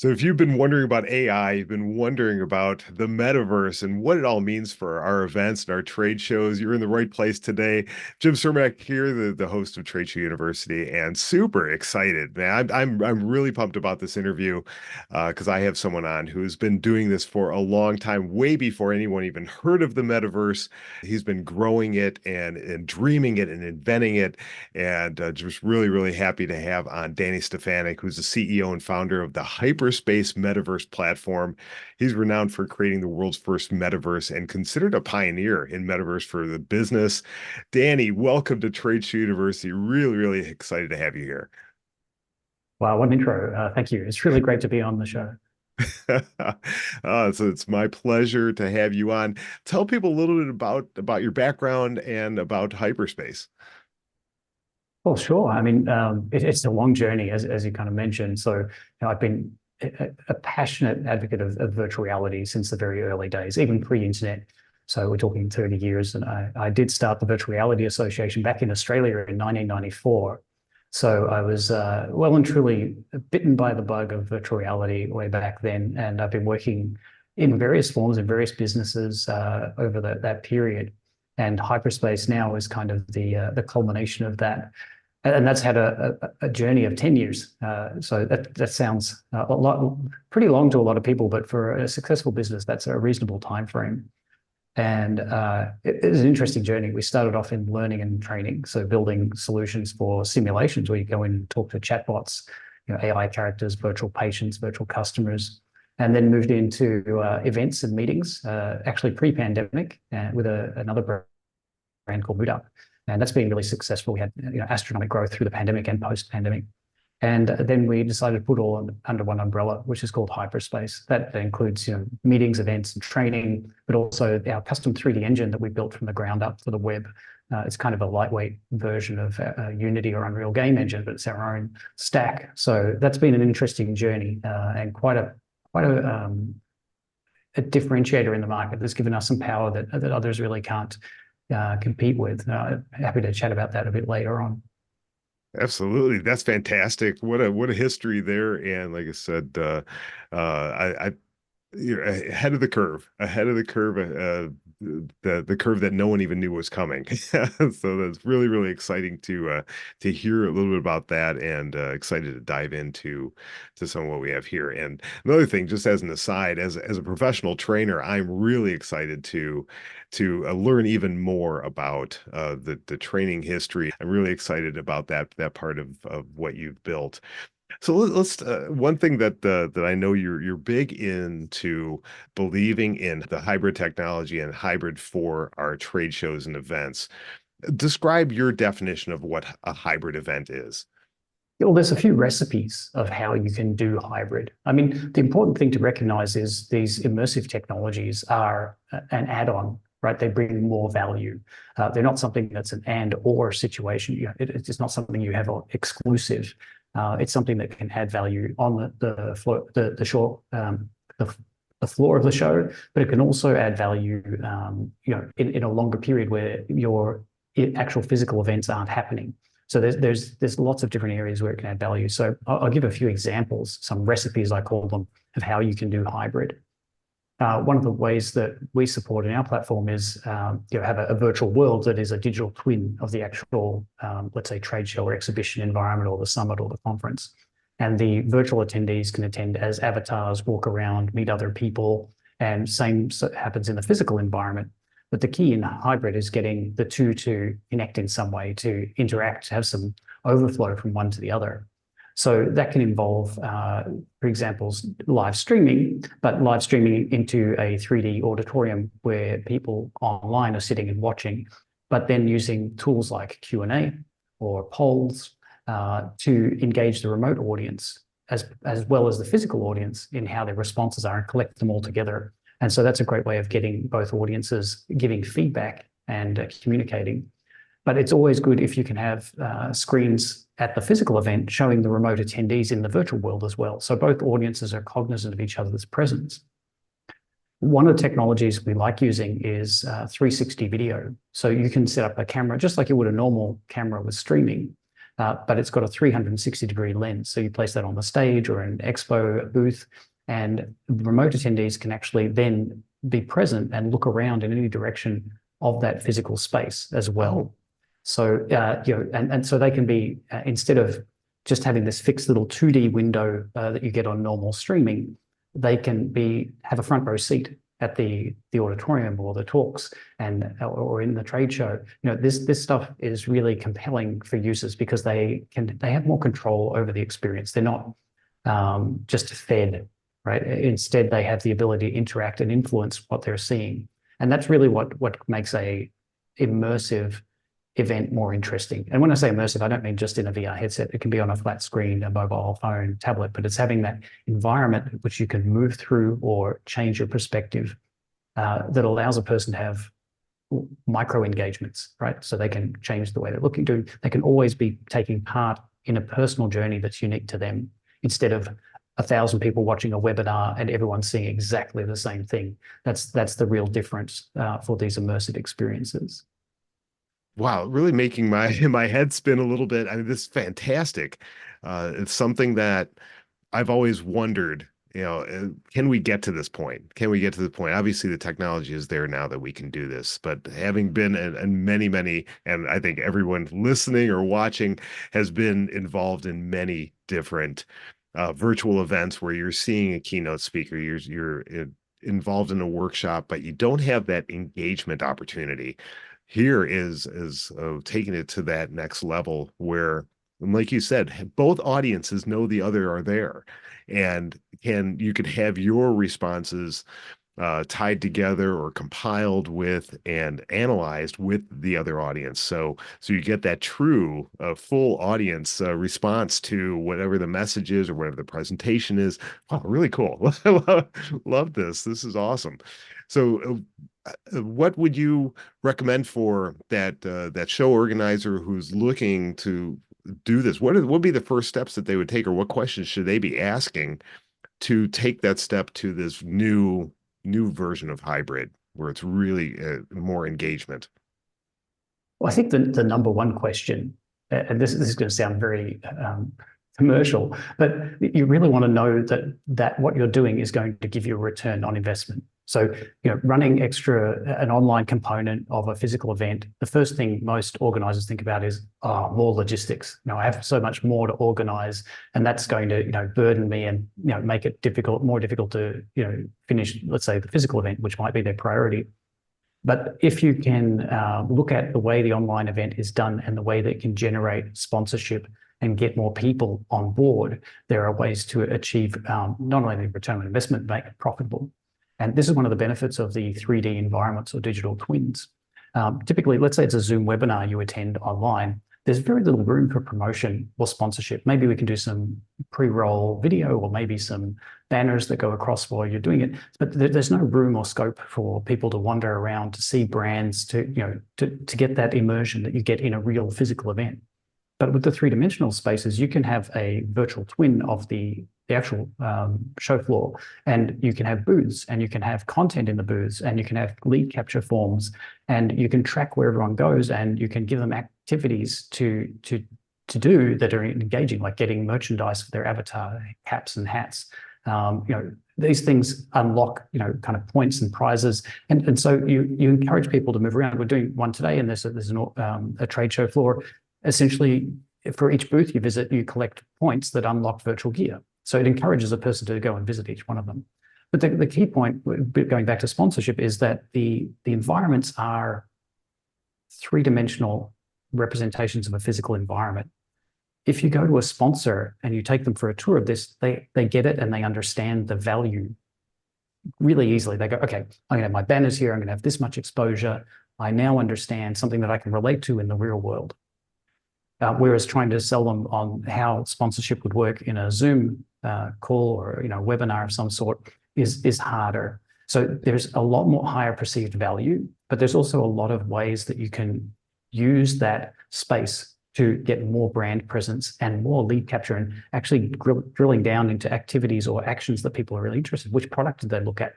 So if you've been wondering about AI, you've been wondering about the metaverse and what it all means for our events and our trade shows, you're in the right place today. Jim Cermak here, the host of Trade Show University, and super excited, man. I'm really pumped about this interview because I have someone on who's been doing this for a long time, way before anyone even heard of the metaverse. He's been growing it and dreaming it and inventing it, and just really happy to have on Danny Stefanic, who's the CEO and founder of the Hyperspace Metaverse Platform. He's renowned for creating the world's first metaverse and considered a pioneer in metaverse for the business. Danny, welcome to Trade Show University. Really excited to have you here. Wow, what an intro. Thank you. It's really great to be on the show. So it's my pleasure to have you on. Tell people a little bit about your background and about hyperspace. Well, sure. I mean, it's a long journey, as you kind of mentioned. So, I've been a passionate advocate of virtual reality since the very early days, even pre-internet. So we're talking 30 years. And I did start the Virtual Reality Association back in Australia in 1994. So I was well and truly bitten by the bug of virtual reality way back then. And I've been working in various forms in various businesses over that period. And hyperspace now is kind of the culmination of that. And that's had a journey of 10 years. So that sounds a lot, pretty long to a lot of people, but for a successful business, that's a reasonable time frame. And it is an interesting journey. We started off in learning and training, so building solutions for simulations where you go in and talk to chatbots, AI characters, virtual patients, virtual customers, and then moved into events and meetings, actually pre-pandemic, with another brand called Mood Up. And that's been really successful. We had astronomical growth through the pandemic and post-pandemic. And then we decided to put all under one umbrella, which is called Hyperspace. That includes meetings, events, and training, but also our custom 3D engine that we built from the ground up for the web. It's kind of a lightweight version of Unity or Unreal Game Engine, but it's our own stack. So that's been an interesting journey and quite a differentiator in the market that's given us some power that others really can't compete with. Happy to chat about that a bit later on. Absolutely. That's fantastic. What a history there. And like I said, I you're ahead of the curve, the curve that no one even knew was coming. So that's really exciting to hear a little bit about that, and excited to dive into some of what we have here. And another thing, just as an aside, as a professional trainer, I'm really excited to learn even more about the training history. I'm really excited about that part of what you've built. So let's one thing that I know you're big into believing in the hybrid technology and hybrid for our trade shows and events. Describe your definition of what a hybrid event is. Well, there's a few recipes of how you can do hybrid. I mean, the important thing to recognize is these immersive technologies are an add-on, right? They bring more value. They're not something that's an and or situation. It's not something you have exclusive. It's something that can add value on the floor, the floor of the show, but it can also add value, in a longer period where your actual physical events aren't happening. So there's lots of different areas where it can add value. So I'll give a few examples, some recipes I call them, of how you can do hybrid. One of the ways that we support in our platform is have a virtual world that is a digital twin of the actual, let's say, trade show or exhibition environment or the summit or the conference. And the virtual attendees can attend as avatars, walk around, meet other people, and same happens in the physical environment. But the key in hybrid is getting the two to connect in some way, to interact, to have some overflow from one to the other. So that can involve, for example, live streaming, but live streaming into a 3D auditorium where people online are sitting and watching, but then using tools like Q&A or polls to engage the remote audience as well as the physical audience in how their responses are and collect them all together. And so that's a great way of getting both audiences giving feedback and communicating. But it's always good if you can have screens at the physical event showing the remote attendees in the virtual world as well. So both audiences are cognizant of each other's presence. One of the technologies we like using is 360 video. So you can set up a camera just like you would a normal camera with streaming, but it's got a 360-degree lens. So you place that on the stage or an expo booth, and remote attendees can actually then be present and look around in any direction of that physical space as well. Oh, So, and so they can be, instead of just having this fixed little 2D window that you get on normal streaming, they can have a front row seat at the auditorium or the talks or in the trade show. This stuff is really compelling for users because they have more control over the experience. They're not just fed, right? Instead, they have the ability to interact and influence what they're seeing. And that's really what makes a immersive event more interesting. And when I say immersive, I don't mean just in a VR headset. It can be on a flat screen, a mobile phone, tablet, but it's having that environment which you can move through or change your perspective that allows a person to have micro engagements, right? So they can change the way they're looking to. They can always be taking part in a personal journey that's unique to them, instead of 1,000 people watching a webinar and everyone seeing exactly the same thing. That's the real difference for these immersive experiences. wow, really making my my head spin a little bit. I mean, this is fantastic. It's something that I've always wondered, can we get to this point? Can we get to the point? Obviously, the technology is there now that we can do this, but having been in many, many, and I think everyone listening or watching has been involved in many different virtual events where you're seeing a keynote speaker, you're involved in a workshop, but you don't have that engagement opportunity. Here is taking it to that next level where, and like you said, both audiences know the other are there, and you could have your responses tied together or compiled with and analyzed with the other audience. So you get that true full audience response to whatever the message is or whatever the presentation is. Wow, really cool. Love this. This is awesome. So what would you recommend for that show organizer who's looking to do this? What would be the first steps that they would take, or what questions should they be asking to take that step to this new version of hybrid where it's really more engagement? Well, I think the number one question, and this is going to sound very commercial, but you really want to know that what you're doing is going to give you a return on investment. So, running an online component of a physical event, the first thing most organizers think about is, more logistics. I have so much more to organize, and that's going to, burden me and, make it more difficult to, finish, let's say, the physical event, which might be their priority. But if you can look at the way the online event is done and the way that it can generate sponsorship and get more people on board, there are ways to achieve not only return on investment, but make it profitable. And this is one of the benefits of the 3D environments or digital twins. Typically, let's say it's a Zoom webinar you attend online, there's very little room for promotion or sponsorship. Maybe we can do some pre-roll video or maybe some banners that go across while you're doing it. But there's no room or scope for people to wander around, to see brands, to get that immersion that you get in a real physical event. But with the three-dimensional spaces, you can have a virtual twin of the actual show floor, and you can have booths, and you can have content in the booths, and you can have lead capture forms, and you can track where everyone goes, and you can give them activities to do that are engaging, like getting merchandise for their avatar, caps and hats. These things unlock, kind of points and prizes, and so you encourage people to move around. We're doing one today, and there's a trade show floor. Essentially, for each booth you visit, you collect points that unlock virtual gear. So it encourages a person to go and visit each one of them. But the key point, going back to sponsorship, is that the environments are three-dimensional representations of a physical environment. If you go to a sponsor and you take them for a tour of this, they get it and they understand the value really easily. They go, okay, I'm going to have my banners here. I'm going to have this much exposure. I now understand something that I can relate to in the real world. Whereas trying to sell them on how sponsorship would work in a Zoom call or webinar of some sort is harder. So there's a lot more higher perceived value, but there's also a lot of ways that you can use that space to get more brand presence and more lead capture, and actually drilling down into activities or actions that people are really interested in. Which product did they look at?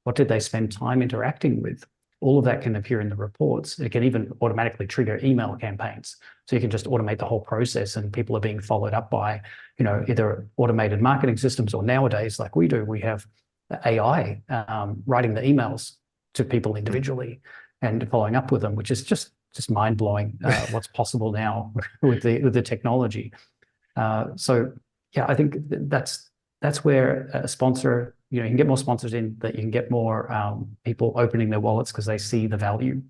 What did they spend time interacting with? all of that can appear in the reports. It can even automatically trigger email campaigns. So you can just automate the whole process, and people are being followed up by, either automated marketing systems, or nowadays, like we do, we have AI writing the emails to people individually and following up with them, which is just mind blowing what's possible now with the technology. So yeah, I think that's where a sponsor, you can get more sponsors in, that you can get more people opening their wallets because they see the value,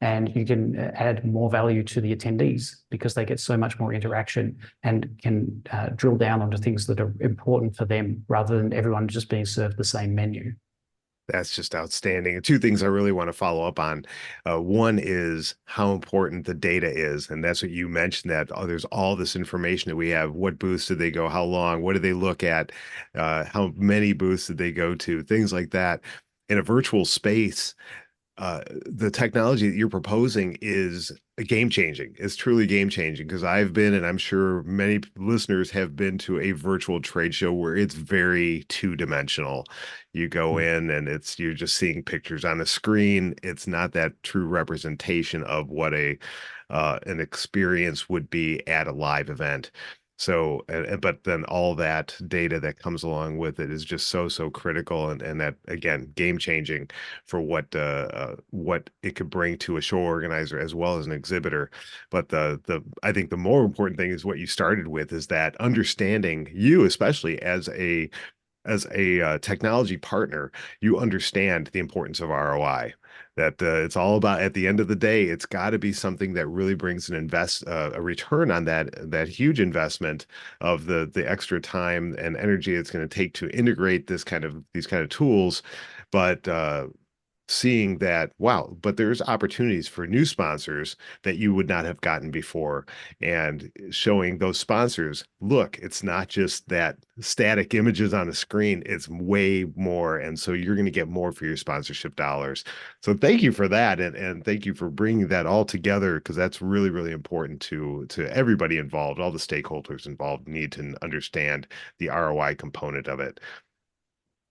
and you can add more value to the attendees because they get so much more interaction and can drill down onto things that are important for them rather than everyone just being served the same menu. That's just outstanding. And two things I really want to follow up on. One is how important the data is. And that's what you mentioned, that there's all this information that we have. What booths did they go? How long? What did they look at? How many booths did they go to? Things like that. In a virtual space, the technology that you're proposing is game changing. It's truly game changing, because I've been, and I'm sure many listeners have been, to a virtual trade show where it's very two-dimensional. You go in and you're just seeing pictures on a screen. It's not that true representation of what an experience would be at a live event. So, but then all that data that comes along with it is just so critical, and that, again, game changing for what it could bring to a show organizer as well as an exhibitor. But I think the more important thing is what you started with, is that understanding, you especially as a technology partner, you understand the importance of ROI. That it's all about, at the end of the day, it's got to be something that really brings a return on that huge investment of the extra time and energy it's going to take to integrate these kind of tools. But seeing that, wow, but there's opportunities for new sponsors that you would not have gotten before, and showing those sponsors, look, it's not just that static images on a screen, it's way more. And so you're going to get more for your sponsorship dollars. So thank you for that. And thank you for bringing that all together, because that's really important to everybody involved. All the stakeholders involved need to understand the ROI component of it.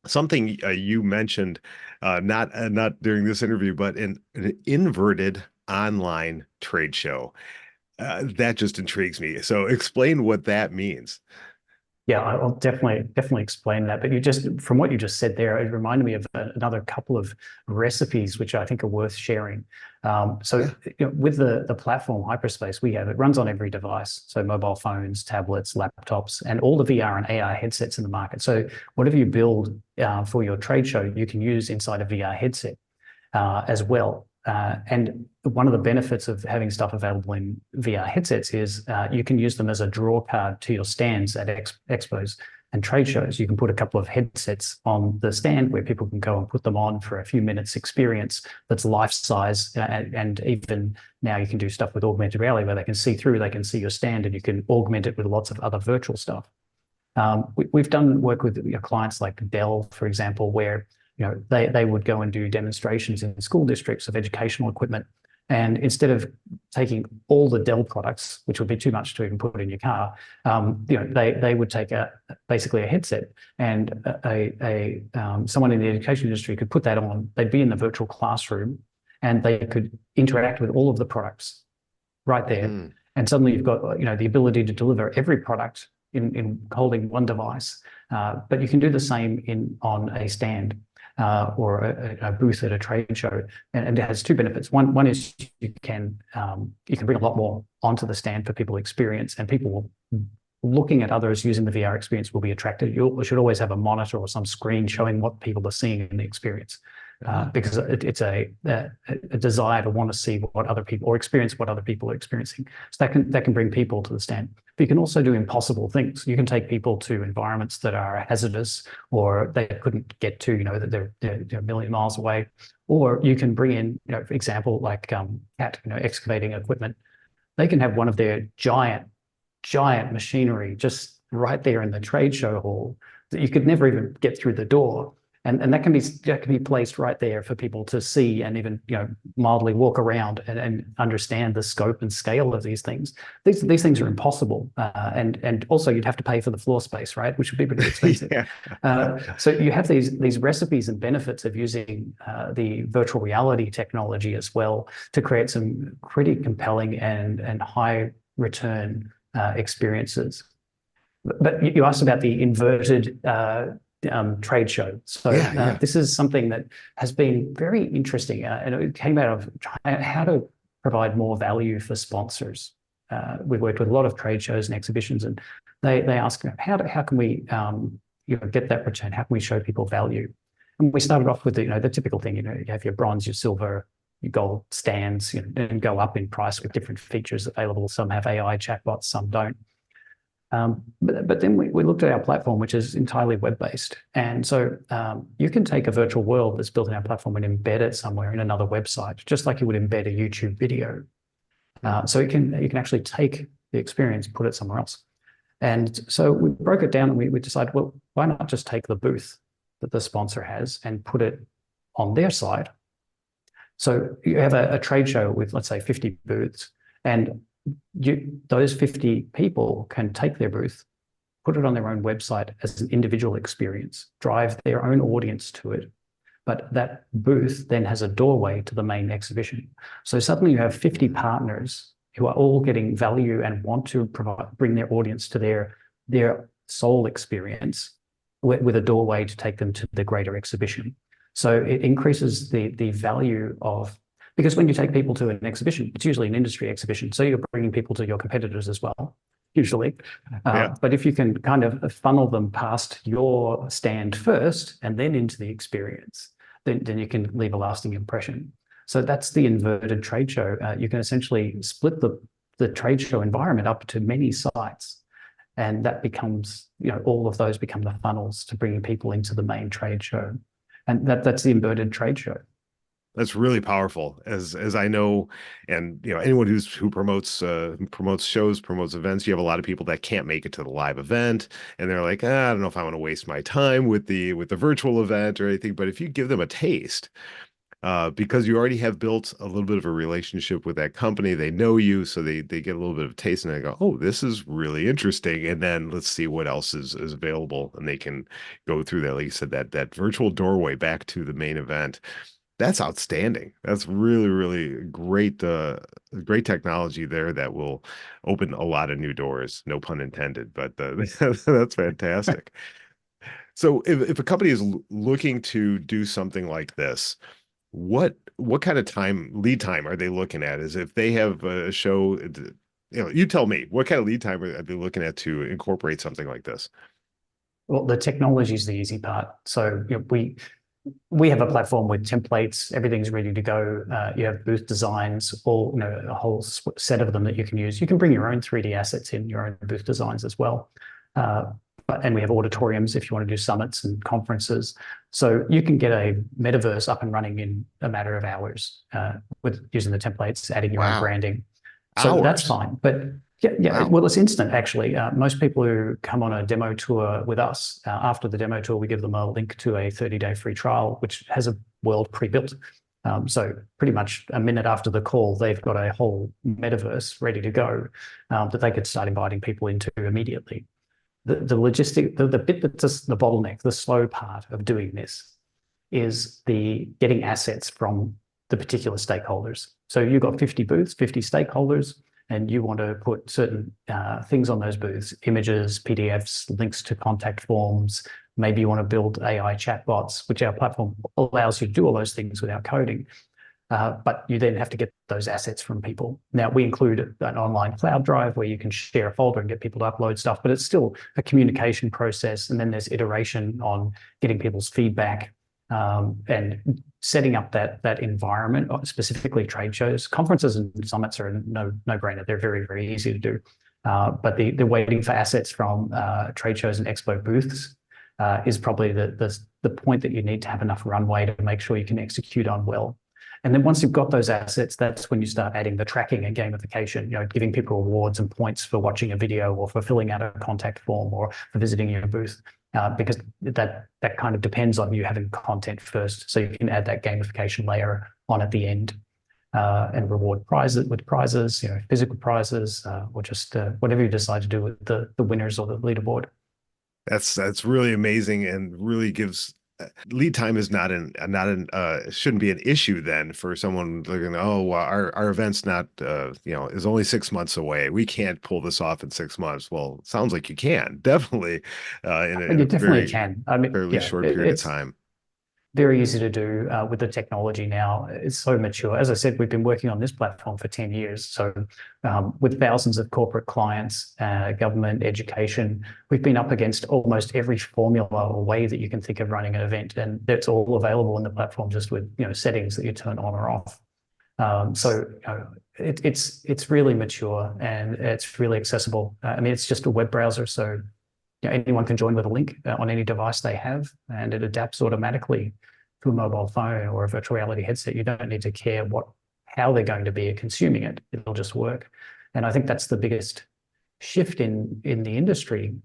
Something you mentioned, not during this interview, but an inverted online trade show. That just intrigues me. So explain what that means. Yeah, I'll definitely explain that. But from what you just said there, it reminded me of another couple of recipes which I think are worth sharing. So with the platform Hyperspace we have, it runs on every device, so mobile phones, tablets, laptops, and all the VR and AR headsets in the market. So whatever you build for your trade show, you can use inside a VR headset as well. And one of the benefits of having stuff available in VR headsets is you can use them as a draw card to your stands at expos and trade shows. You can put a couple of headsets on the stand where people can go and put them on for a few minutes experience that's life size. And even now you can do stuff with augmented reality where they can see through, they can see your stand, and you can augment it with lots of other virtual stuff. We've done work with clients like Dell, for example, where they would go and do demonstrations in school districts of educational equipment. And instead of taking all the Dell products, which would be too much to even put in your car, they would take basically a headset, and someone in the education industry could put that on. They'd be in the virtual classroom, and they could interact with all of the products right there. And suddenly you've got the ability to deliver every product in holding one device. But you can do the same on a stand. Or a booth at a trade show, and it has two benefits. One is you can bring a lot more onto the stand for people to experience, and people looking at others using the VR experience will be attracted. You should always have a monitor or some screen showing what people are seeing in the experience, because it's a desire to want to see what other people, or experience what other people are experiencing. So that can bring people to the stand. But you can also do impossible things. You can take people to environments that are hazardous, or they couldn't get to, that they're a million miles away. Or you can bring in, for example, like CAT, excavating equipment. They can have one of their giant machinery just right there in the trade show hall that you could never even get through the door. And that can be placed right there for people to see and even mildly walk around and understand the scope and scale of these things. These things are impossible, and also you'd have to pay for the floor space, right, which would be pretty expensive. Yeah. So you have these recipes and benefits of using the virtual reality technology as well to create some pretty compelling and high return experiences. But you asked about the inverted trade show. So Yeah. this is something that has been very interesting, and it came out of how to provide more value for sponsors. We've worked with a lot of trade shows and exhibitions, and they ask how can we get that return? How can we show people value? And we started off with the typical thing. You have your bronze, your silver, your gold stands, and go up in price with different features available. Some have AI chatbots, some don't. But then we looked at our platform, which is entirely web-based. And so you can take a virtual world that's built in our platform and embed it somewhere in another website, just like you would embed a YouTube video. So you can actually take the experience, put it somewhere else. And so we broke it down and we decided, well, why not just take the booth that the sponsor has and put it on their side? So you have a trade show with, let's say, 50 booths, and those 50 people can take their booth, put it on their own website as an individual experience, drive their own audience to it. But that booth then has a doorway to the main exhibition. So suddenly you have 50 partners who are all getting value and want to bring their audience to their sole experience with a doorway to take them to the greater exhibition. So it increases the value of, because when you take people to an exhibition, it's usually an industry exhibition. So you're bringing people to your competitors as well, usually. But if you can kind of funnel them past your stand first and then into the experience, then you can leave a lasting impression. So that's the inverted trade show. You can essentially split the trade show environment up to many sites. And that becomes, all of those become the funnels to bringing people into the main trade show. And that's the inverted trade show. That's really powerful, as I know, and anyone who promotes shows, promotes events. You have a lot of people that can't make it to the live event, and they're like, I don't know if I want to waste my time with the virtual event or anything. But if you give them a taste, because you already have built a little bit of a relationship with that company, they know you, so they get a little bit of taste, and they go, oh, this is really interesting, and then let's see what else is available, and they can go through that, like you said, that virtual doorway back to the main event. That's outstanding. That's really, really great, great technology there that will open a lot of new doors. No pun intended, but that's fantastic. So if a company is looking to do something like this, what kind of lead time are they looking at? Is if they have a show, you tell me, what kind of lead time are they looking at to incorporate something like this? Well, the technology is the easy part. So we have a platform with templates. Everything's ready to go. You have booth designs, all a whole set of them that you can use. You can bring your own 3D assets in, your own booth designs as well. And we have auditoriums if you want to do summits and conferences. So you can get a metaverse up and running in a matter of hours with using the templates, adding your own branding. So that's fine. But yeah. Wow. Well, it's instant, actually. Most people who come on a demo tour with us, after the demo tour, we give them a link to a 30-day free trial, which has a world pre-built. So pretty much a minute after the call, they've got a whole metaverse ready to go that they could start inviting people into immediately. The bit that's just the bottleneck, the slow part of doing this is the getting assets from the particular stakeholders. So you've got 50 booths, 50 stakeholders, and you want to put certain things on those booths, images, PDFs, links to contact forms. Maybe you want to build AI chatbots, which our platform allows you to do all those things without coding. But you then have to get those assets from people. Now, we include an online cloud drive where you can share a folder and get people to upload stuff, but it's still a communication process. And then there's iteration on getting people's feedback and setting up that environment, specifically trade shows. Conferences and summits are no-brainer. They're very, very easy to do. But the waiting for assets from trade shows and expo booths is probably the point that you need to have enough runway to make sure you can execute on well. And then once you've got those assets, that's when you start adding the tracking and gamification, giving people rewards and points for watching a video or for filling out a contact form or for visiting your booth. because that kind of depends on you having content first, so you can add that gamification layer on at the end, and reward prizes with prizes, physical prizes, or just whatever you decide to do with the winners or the leaderboard. That's really amazing and really gives lead time is not an shouldn't be an issue then for someone looking, oh, well, our event's not is only 6 months away. We can't pull this off in 6 months. Well, it sounds like you can definitely in You a definitely very can. I mean, fairly short period of it's time. very easy to do with the technology now. It's so mature. As I said, we've been working on this platform for 10 years. So with thousands of corporate clients, government, education, we've been up against almost every formula or way that you can think of running an event. And that's all available in the platform just with settings that you turn on or off. It's really mature and it's really accessible. I mean, it's just a web browser. So anyone can join with a link on any device they have, and it adapts automatically to a mobile phone or a virtual reality headset. You don't need to care how they're going to be consuming it. It'll just work. And I think that's the biggest shift in the industry.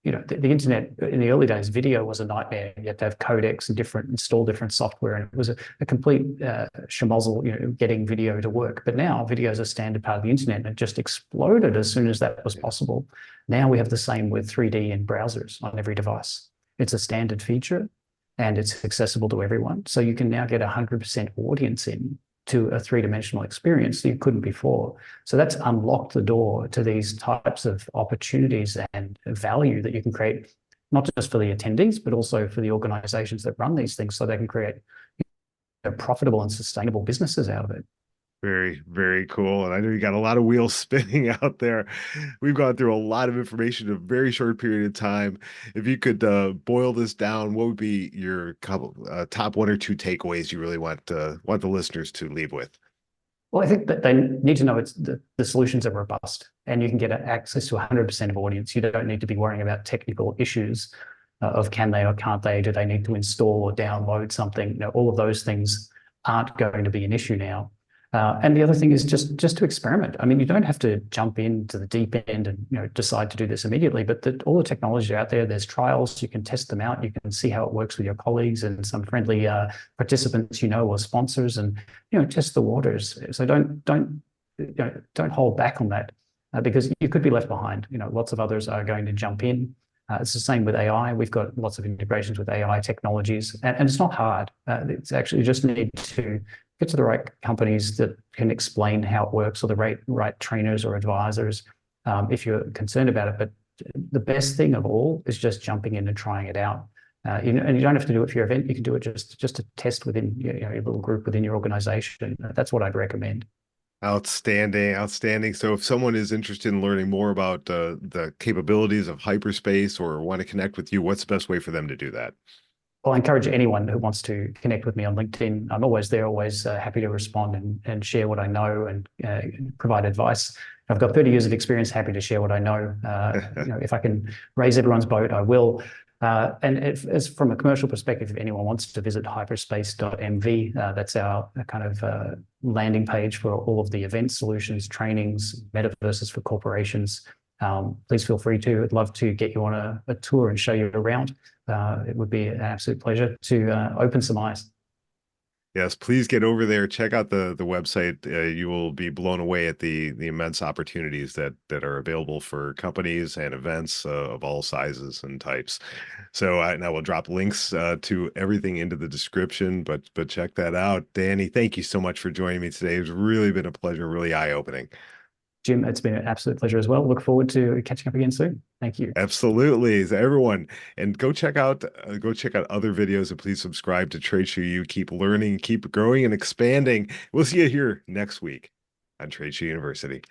The internet in the early days, video was a nightmare. You had to have codecs and install different software, and it was a complete schmozzle, getting video to work. But now video is a standard part of the internet, and it just exploded as soon as that was possible. Now we have the same with 3D in browsers on every device. It's a standard feature, and it's accessible to everyone. So you can now get 100% audience in to a three-dimensional experience that you couldn't before. So that's unlocked the door to these types of opportunities and value that you can create, not just for the attendees, but also for the organizations that run these things, so they can create profitable and sustainable businesses out of it. Very, very cool. And I know you got a lot of wheels spinning out there. We've gone through a lot of information in a very short period of time. If you could boil this down, what would be your top one or two takeaways you really want the listeners to leave with? Well, I think that they need to know the solutions are robust, and you can get access to 100% of audience. You don't need to be worrying about technical issues of can they or can't they, do they need to install or download something? All of those things aren't going to be an issue now. And the other thing is just to experiment. I mean, you don't have to jump into the deep end and decide to do this immediately, but all the technology out there, there's trials, you can test them out, you can see how it works with your colleagues and some friendly participants or sponsors, and test the waters. So don't hold back on that, because you could be left behind. Lots of others are going to jump in. It's the same with AI. We've got lots of integrations with AI technologies, and it's not hard. It's actually, you just need to get to the right companies that can explain how it works, or the right trainers or advisors, if you're concerned about it. But the best thing of all is just jumping in and trying it out. And you don't have to do it for your event. You can do it just to test within your little group within your organization. That's what I'd recommend. Outstanding, outstanding. So if someone is interested in learning more about the capabilities of hyperspace or want to connect with you, what's the best way for them to do that? Well, I encourage anyone who wants to connect with me on LinkedIn. I'm always there, always happy to respond and share what I know and provide advice. I've got 30 years of experience, happy to share what I know. If I can raise everyone's boat, I will. And as from a commercial perspective, if anyone wants to visit hyperspace.mv, that's our kind of landing page for all of the event solutions, trainings, metaverses for corporations. Please feel free to. I'd love to get you on a tour and show you around. It would be an absolute pleasure to open some eyes. Yes, please get over there. Check out the website. You will be blown away at the immense opportunities that are available for companies and events of all sizes and types. So I will drop links to everything into the description, but check that out. Danny, thank you so much for joining me today. It's really been a pleasure, really eye-opening. Jim, it's been an absolute pleasure as well. Look forward to catching up again soon. Thank you. Absolutely. So everyone, and go check out other videos, and please subscribe to Tradeshow U. Keep learning, keep growing and expanding. We'll see you here next week on Tradeshow University.